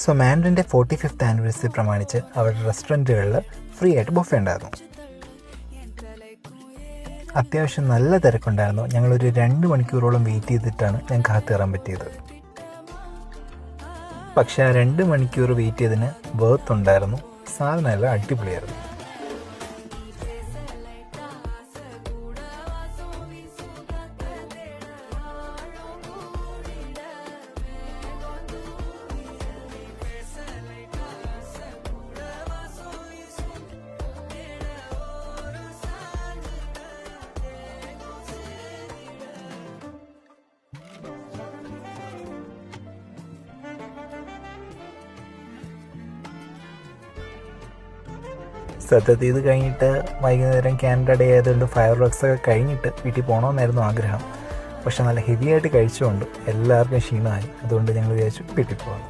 So മാൻഡറിൻ്റെ 45th anniversary പ്രമാണിച്ച് അവരുടെ റെസ്റ്റോറൻറ്റുകളിൽ free ആയിട്ട് ബുഫേ ഉണ്ടായിരുന്നു. അത്യാവശ്യം നല്ല തിരക്കുണ്ടായിരുന്നു. ഞങ്ങളൊരു 2 മണിക്കൂറോളം വെയിറ്റ് ചെയ്തിട്ടാണ് ഞങ്ങൾക്ക് അകത്ത് കയറാൻ പറ്റിയത്. പക്ഷേ ആ 2 മണിക്കൂർ വെയിറ്റ് ചെയ്തതിന് വർത്ത് ഉണ്ടായിരുന്നു. സാധനമെല്ലാം അടിപൊളിയായിരുന്നു. സത്യത്തിൽ ഇത് കഴിഞ്ഞിട്ട് വൈകുന്നേരം കാനഡ ഡേ ആയതുകൊണ്ട് ഫയർ വർക്ക്സൊക്കെ കഴിഞ്ഞിട്ട് വീട്ടിൽ പോകണമെന്നായിരുന്നു ആഗ്രഹം. പക്ഷെ നല്ല ഹെവി ആയിട്ട് കഴിച്ചുകൊണ്ട് എല്ലാവർക്കും ക്ഷീണമായി. അതുകൊണ്ട് ഞങ്ങൾ വിചാരിച്ചു വീട്ടിൽ പോകാം.